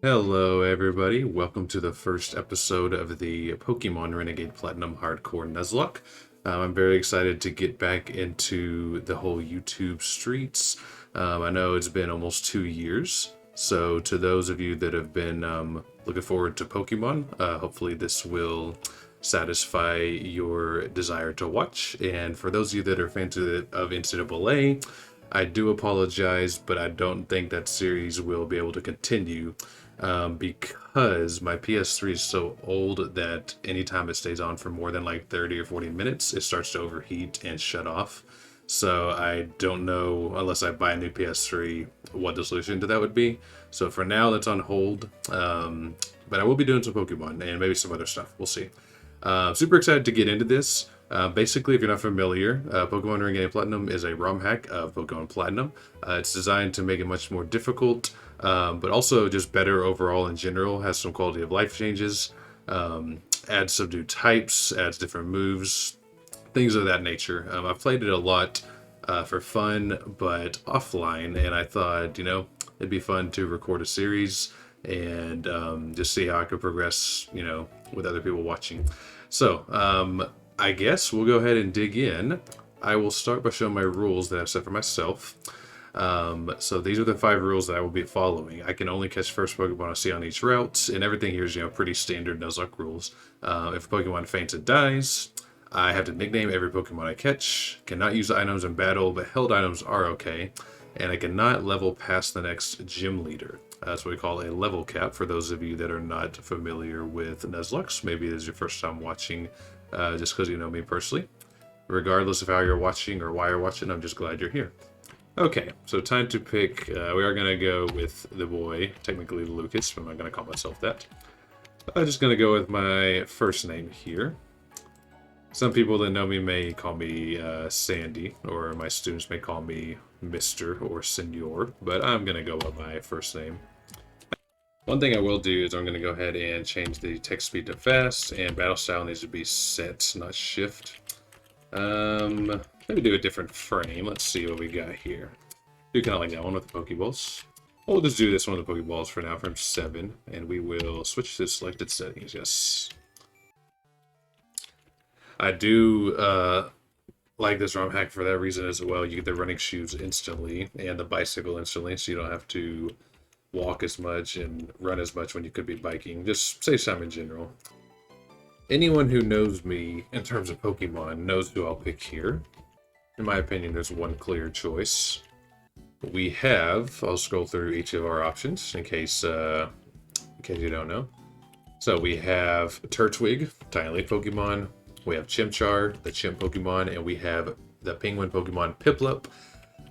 Hello, everybody. Welcome to the first episode of the Pokemon Renegade Platinum Hardcore Nuzlocke. I'm very excited to get back into the whole YouTube streets. I know it's been almost 2 years, so to those of you that have been looking forward to Pokemon, hopefully this will satisfy your desire to watch. And for those of you that are fans of NCAA, I do apologize, but I don't think that series will be able to continue because my PS3 is so old that anytime it stays on for more than like 30 or 40 minutes, it starts to overheat and shut off. So I don't know, unless I buy a new PS3, what the solution to that would be. So for now, that's on hold. But I will be doing some Pokemon and maybe some other stuff. We'll see. Super excited to get into this. Basically, if you're not familiar, Pokemon Renegade Platinum is a ROM hack of Pokemon Platinum. It's designed to make it much more difficult, but also just better overall in general. Has some quality of life changes, adds some new types, adds different moves, things of that nature. I've played it a lot for fun, but offline, and I thought, it'd be fun to record a series and just see how I could progress, with other people watching. So, I guess we'll go ahead and dig in. I will start by showing my rules that I've set for myself. So these are the 5 rules that I will be following. I can only catch first Pokemon I see on each route, and everything here is, pretty standard Nuzlocke rules. If a Pokemon faints and dies, I have to nickname every Pokemon I catch. Cannot use items in battle, but held items are okay. And I cannot level past the next gym leader. That's what we call a level cap for those of you that are not familiar with Nuzlocke. Maybe this is your first time watching just because you know me personally. Regardless of how you're watching or why you're watching, I'm just glad you're here. Okay, so time to pick. We are going to go with the boy, technically Lucas, but I'm not going to call myself that. I'm just going to go with my first name here. Some people that know me may call me Sandy, or my students may call me Mr. or Senor, but I'm going to go with my first name. One thing I will do is I'm going to go ahead and change the text speed to fast, and battle style needs to be set, not shift. Maybe do a different frame. Let's see what we got here. Do kind of like that one with the Pokeballs. We'll just do this one with the Pokeballs for now, from 7, and we will switch to selected settings. Yes. I do like this ROM hack for that reason as well. You get the running shoes instantly and the bicycle instantly, so you don't have to walk as much and run as much when you could be biking. Just saves time in general. Anyone who knows me in terms of Pokemon knows who I'll pick here. In my opinion, there's one clear choice. We have, I'll scroll through each of our options in case you don't know. So we have Turtwig, Tiny Leaf Pokemon. We have Chimchar, the Chimp Pokemon, and we have the Penguin Pokemon Piplup.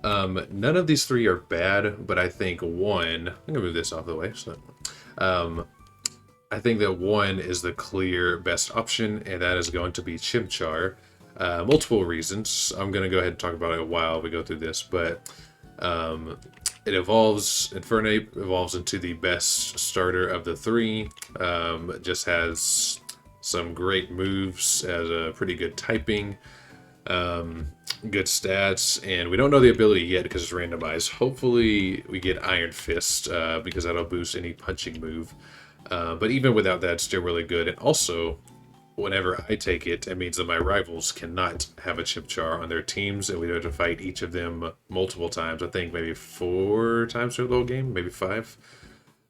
None of these 3 are bad, but I think one... I'm going to move this off the way. So, I think that one is the clear best option, and that is going to be Chimchar. Multiple reasons. I'm going to go ahead and talk about it while we go through this, but it evolves... Infernape evolves into the best starter of the 3. It just has some great moves, has a pretty good typing. Good stats, and we don't know the ability yet because it's randomized. Hopefully we get Iron Fist because that'll boost any punching move, but even without that, it's still really good. And also, whenever I take it, it means that my rivals cannot have a Chimchar on their teams, and we have to fight each of them multiple times. I think maybe 4 times through the whole game, maybe 5.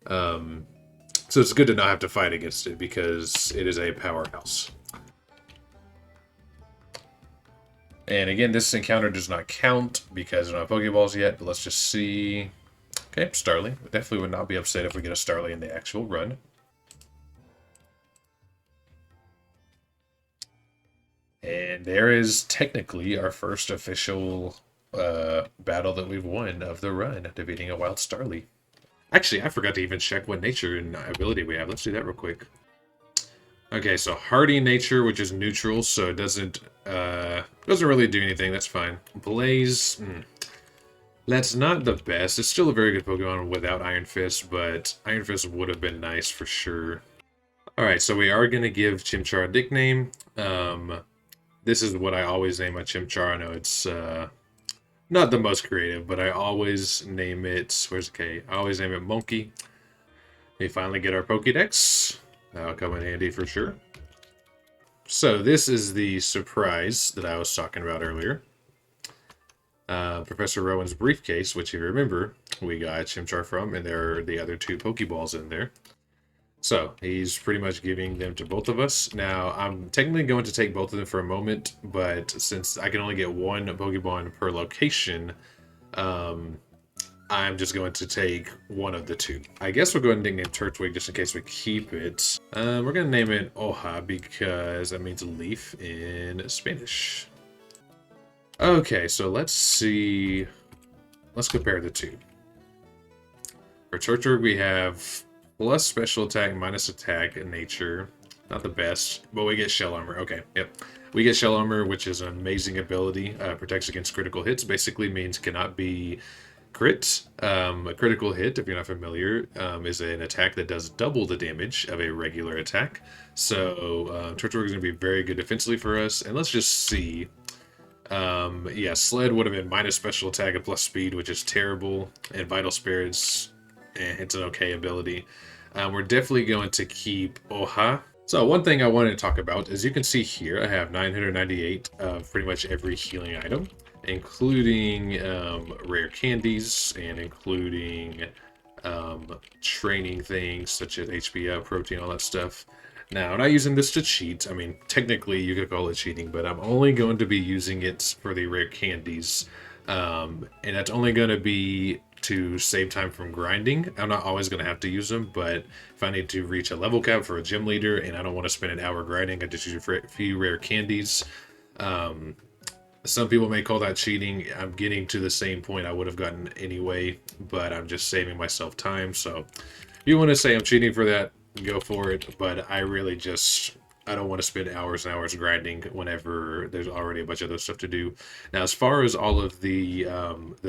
So it's good to not have to fight against it because it is a powerhouse. And again, this encounter does not count because there are no Pokeballs yet, but let's just see. Okay, Starly. We definitely would not be upset if we get a Starly in the actual run. And there is technically our first official battle that we've won of the run, defeating a wild Starly. Actually, I forgot to even check what nature and ability we have. Let's do that real quick. Okay, so hardy nature, which is neutral, so it doesn't really do anything. That's fine. Blaze, that's not the best. It's still a very good Pokemon without Iron Fist, but Iron Fist would have been nice for sure. Alright, so we are going to give Chimchar a nickname. This is what I always name my Chimchar. I know it's not the most creative, but I always name it... Where's the K? I always name it Monkey. We finally get our Pokédex. That'll come in handy for sure. So this is the surprise that I was talking about earlier. Professor Rowan's briefcase, which if you remember, we got Chimchar from, and there are the other 2 Pokeballs in there. So he's pretty much giving them to both of us. Now, I'm technically going to take both of them for a moment, but since I can only get 1 Pokemon per location, I'm just going to take one of the 2. I guess we'll go ahead and nickname Turtwig just in case we keep it. We're going to name it Hoja because that means leaf in Spanish. Okay, so let's see. Let's compare the 2. For Turtwig, we have plus special attack, minus attack, and nature. Not the best, but we get shell armor. Okay, yep. We get shell armor, which is an amazing ability. Protects against critical hits. Basically means cannot be crit. A critical hit, if you're not familiar, is an attack that does double the damage of a regular attack. So Turtwig is going to be very good defensively for us. And let's just see. Yeah, Sled would have been minus special attack and plus speed, which is terrible. And Vital Spirits, it's an okay ability. We're definitely going to keep Hoja. So one thing I wanted to talk about is you can see here I have 998 of pretty much every healing item, including rare candies and including training things such as HP up, protein, all that stuff. Now, I'm not using this to cheat. I mean, technically you could call it cheating, but I'm only going to be using it for the rare candies. And that's only going to be to save time from grinding. I'm not always going to have to use them, but if I need to reach a level cap for a gym leader and I don't want to spend an hour grinding, I just use a few rare candies. Some people may call that cheating. I'm getting to the same point I would have gotten anyway, but I'm just saving myself time. So if you want to say I'm cheating for that, go for it. But I really just, I don't want to spend hours and hours grinding whenever there's already a bunch of other stuff to do. Now, as far as all of the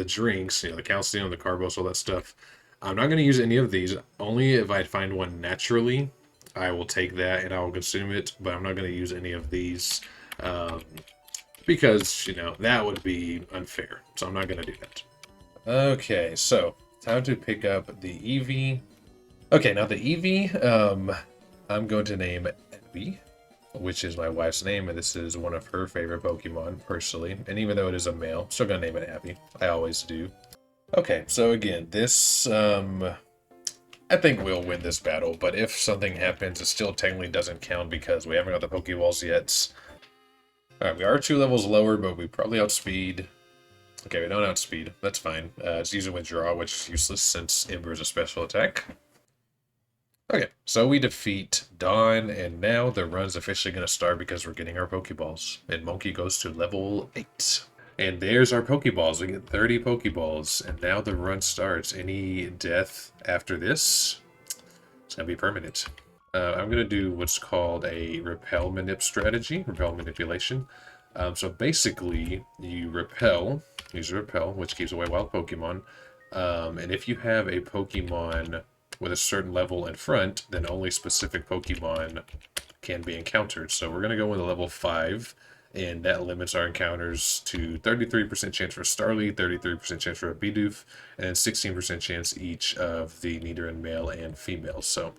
drinks, you know, the calcium, the carbos, all that stuff, I'm not going to use any of these. Only if I find one naturally, I will take that and I will consume it. But I'm not going to use any of these because, you know, that would be unfair. So I'm not going to do that. Okay, so time to pick up the Eevee. Okay, now the Eevee, I'm going to name Abby, which is my wife's name, and this is one of her favorite Pokemon, personally. And even though it is a male, I'm still going to name it Abby. I always do. Okay, so again, this, I think we'll win this battle, but if something happens, it still technically doesn't count because we haven't got the Pokeballs yet. Alright, we are 2 levels lower, but we probably outspeed. Okay, we don't outspeed. That's fine. It's using Withdraw, which is useless since Ember is a special attack. Okay, so we defeat Dawn, and now the run's officially going to start because we're getting our Pokeballs. And Monkey goes to level 8. And there's our Pokeballs. We get 30 Pokeballs, and now the run starts. Any death after this, it's going to be permanent. I'm going to do what's called a repel manip strategy, repel manipulation. So basically, you repel, use repel, which keeps away wild Pokemon. And if you have a Pokemon with a certain level in front, then only specific Pokemon can be encountered. So we're going to go with a level 5, and that limits our encounters to 33% chance for Starly, 33% chance for a Bidoof, and 16% chance each of the Nidoran male and female. So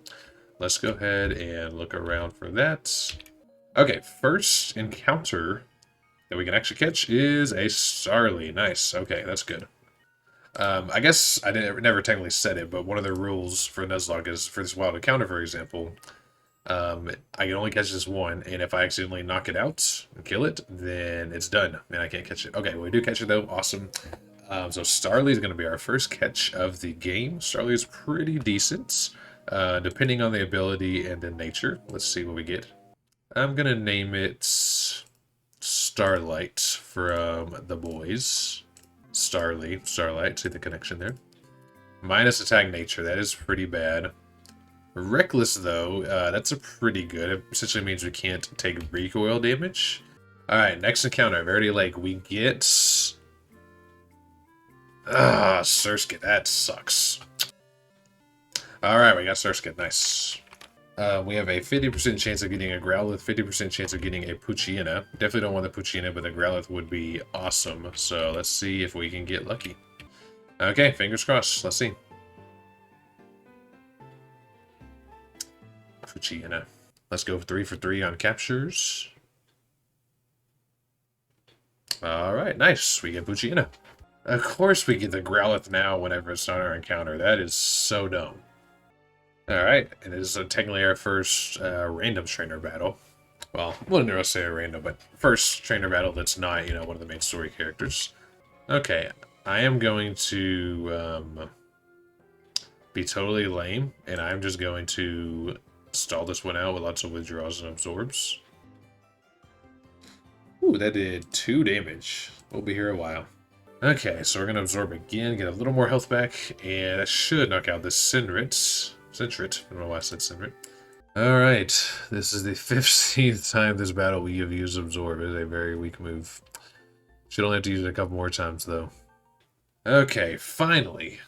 let's go ahead and look around for that. Okay, first encounter that we can actually catch is a Starly. Nice. Okay, that's good. I guess I never technically said it, but one of the rules for Nuzlocke is for this wild encounter, for example, I can only catch this one, and if I accidentally knock it out and kill it, then it's done, and I can't catch it. Okay, well, we do catch it, though. Awesome. So Starly is going to be our first catch of the game. Starly is pretty decent, depending on the ability and the nature. Let's see what we get. I'm going to name it Starlight from the boys. Starlight, see the connection there. Minus attack nature, that is pretty bad. Reckless, though, that's a pretty good. It essentially means we can't take recoil damage. Alright, next encounter, Verity Lake. We get... Surskit, that sucks. Alright, we got Surskit, nice. We have a 50% chance of getting a Growlithe, 50% chance of getting a Poochyena. Definitely don't want the Poochyena, but the Growlithe would be awesome. So let's see if we can get lucky. Okay, fingers crossed. Let's see. Poochyena. Let's go 3 for 3 on captures. Alright, nice. We get Poochyena. Of course we get the Growlithe now whenever it's not our encounter. That is so dumb. Alright, and this is technically our first random trainer battle. Well, I wouldn't really say a random, but first trainer battle that's not, one of the main story characters. Okay, I am going to be totally lame, and I'm just going to stall this one out with lots of withdraws and absorbs. Ooh, that did 2 damage. We'll be here a while. Okay, so we're going to absorb again, get a little more health back, and that should knock out this Sentret. I don't know why I said Sentret. Alright, this is the 15th time this battle we have used Absorb. It is a very weak move. Should only have to use it a couple more times, though. Okay, finally,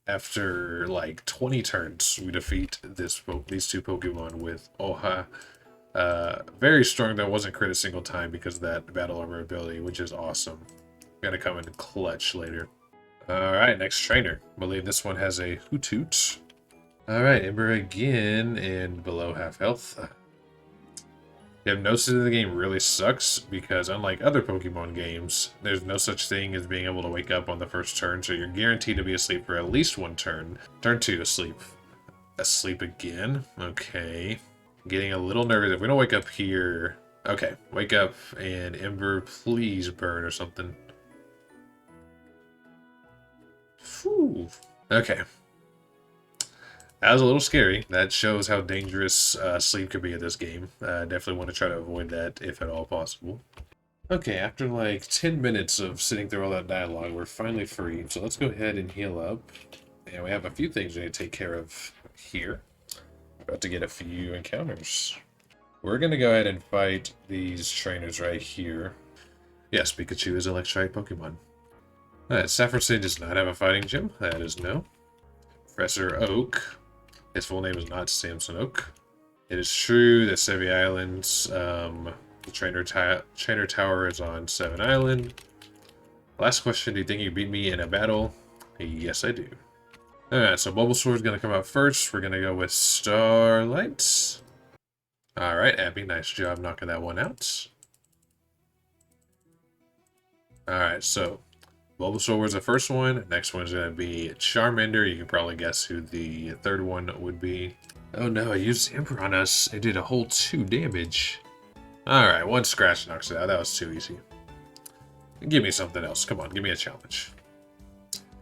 after like 20 turns, we defeat these 2 Pokemon with Oha. Very strong, though. Wasn't crit a single time because of that battle armor ability, which is awesome. Gonna come in clutch later. Alright, next trainer. I believe this one has a Hoothoot. Alright, Ember again, and below half health. Hypnosis in the game really sucks, because unlike other Pokemon games, there's no such thing as being able to wake up on the first turn, so you're guaranteed to be asleep for at least 1 turn. Turn 2, asleep. Asleep again? Okay. Getting a little nervous. If we don't wake up here... Okay, wake up, and Ember, please burn or something. Whew. Okay. That was a little scary. That shows how dangerous sleep could be in this game. Definitely want to try to avoid that if at all possible. Okay, after like 10 minutes of sitting through all that dialogue, we're finally free. So let's go ahead and heal up. And we have a few things we need to take care of here. We're about to get a few encounters. We're going to go ahead and fight these trainers right here. Yes, Pikachu is an electric Pokemon. Alright, Saffron does not have a fighting gym. That is no. Professor Oak. His full name is not Samson Oak. It is true that Sevi Islands, the trainer tower is on 7 Island. Last question, do you think you beat me in a battle? Yes, I do. Alright, so Bulbasaur is going to come out first. We're going to go with Starlight. Alright, Abby, nice job knocking that one out. Alright, so Bulbasaur was the first one. Next one's going to be Charmander. You can probably guess who the third one would be. Oh no, I used Ember on us. It did a whole 2 damage. Alright, 1 scratch knocks it out. That was too easy. Give me something else. Come on, give me a challenge.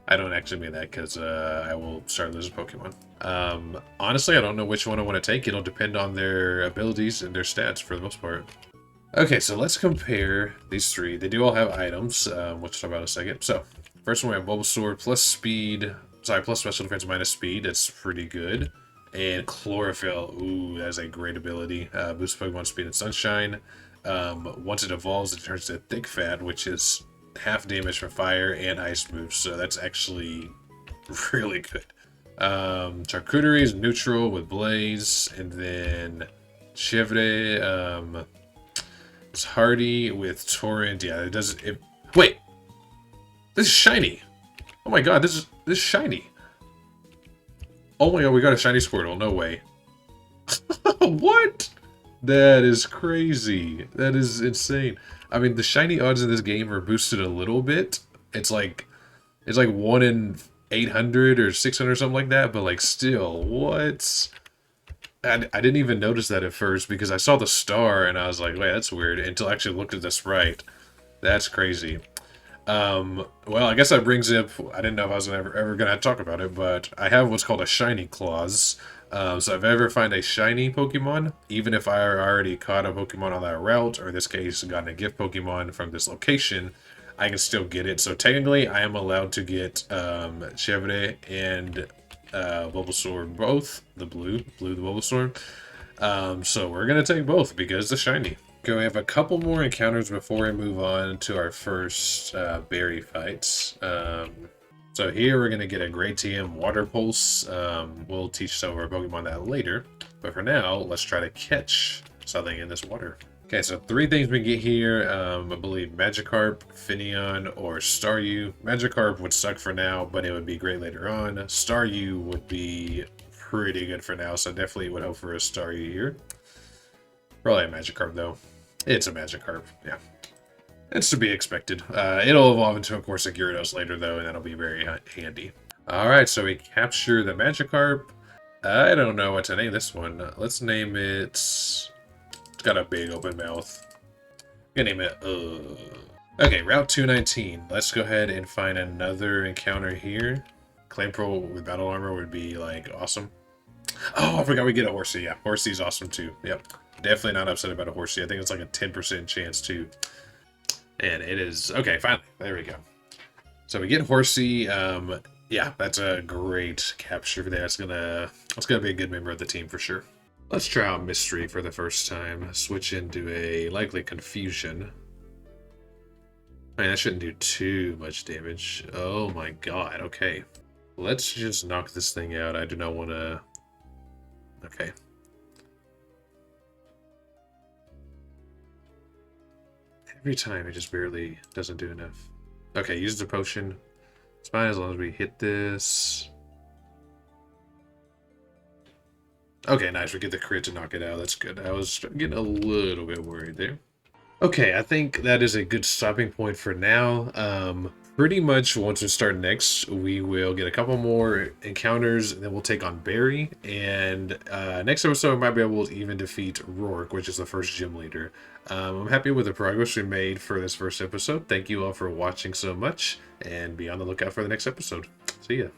I don't actually mean that because I will start losing Pokemon. Honestly, I don't know which one I want to take. It'll depend on their abilities and their stats for the most part. Okay, so let's compare these 3. They do all have items, which I'll talk about in a second. So, first one we have Bulbasaur plus speed. Sorry, plus special defense minus speed. That's pretty good. And Chlorophyll. Ooh, that's a great ability. Boosts Pokemon speed and sunshine. Once it evolves, it turns to Thick Fat, which is half damage for fire and ice moves. So that's actually really good. Charcuterie is neutral with Blaze. And then Chevre, it's hardy with Torrent. Yeah, it doesn't. Wait, this is shiny. Oh my god, this is shiny. Oh my god, we got a shiny Squirtle. No way. What? That is crazy. That is insane. I mean, the shiny odds in this game are boosted a little bit. It's like 1 in 800 or 600 or something like that. But like, still, what? I didn't even notice that at first because I saw the star and I was like, wait, that's weird, until I actually looked at the sprite. That's crazy. Well, I guess that brings up, I didn't know if I was ever going to talk about it, but I have what's called a shiny clause. So if I ever find a shiny Pokemon, even if I already caught a Pokemon on that route, or in this case, gotten a gift Pokemon from this location, I can still get it. So technically, I am allowed to get Chevre and Bulbasaur both, the blue Bulbasaur. So we're gonna take both because the shiny. Okay, we have a couple more encounters before we move on to our first berry fights. So here we're gonna get a Great TM Water Pulse. We'll teach some of our Pokemon that later, but for now, let's try to catch something in this water. Okay, so 3 things we get here. I believe Magikarp, Finneon, or Staryu. Magikarp would suck for now, but it would be great later on. Staryu would be pretty good for now, so definitely would hope for a Staryu here. Probably a Magikarp, though. It's a Magikarp, yeah. It's to be expected. It'll evolve into, of course, a Gyarados later, though, and that'll be very handy. Alright, so we capture the Magikarp. I don't know what to name this one. Let's name it... It's got a big open mouth. I'm gonna name it... Okay, Route 219. Let's go ahead and find another encounter here. Clamperl with Battle Armor would be, like, awesome. Oh, I forgot we get a Horsey. Yeah, Horsey's awesome, too. Yep. Definitely not upset about a Horsey. I think it's like a 10% chance, too. And it is... Okay, finally. There we go. So we get Horsey. Yeah, that's a great capture there. It's gonna be a good member of the team for sure. Let's try out Mystery for the first time. Switch into a likely Confusion. I mean, that shouldn't do too much damage. Oh my god, okay. Let's just knock this thing out. I do not want to... Okay. Every time it just barely doesn't do enough. Okay, use the potion. It's fine as long as we hit this. Okay, nice. We get the crit to knock it out. That's good. I was getting a little bit worried there. Okay, I think that is a good stopping point for now. Pretty much once we start next, we will get a couple more encounters, and then we'll take on Barry. And next episode, we might be able to even defeat Rourke, which is the first gym leader. I'm happy with the progress we made for this first episode. Thank you all for watching so much, and be on the lookout for the next episode. See ya.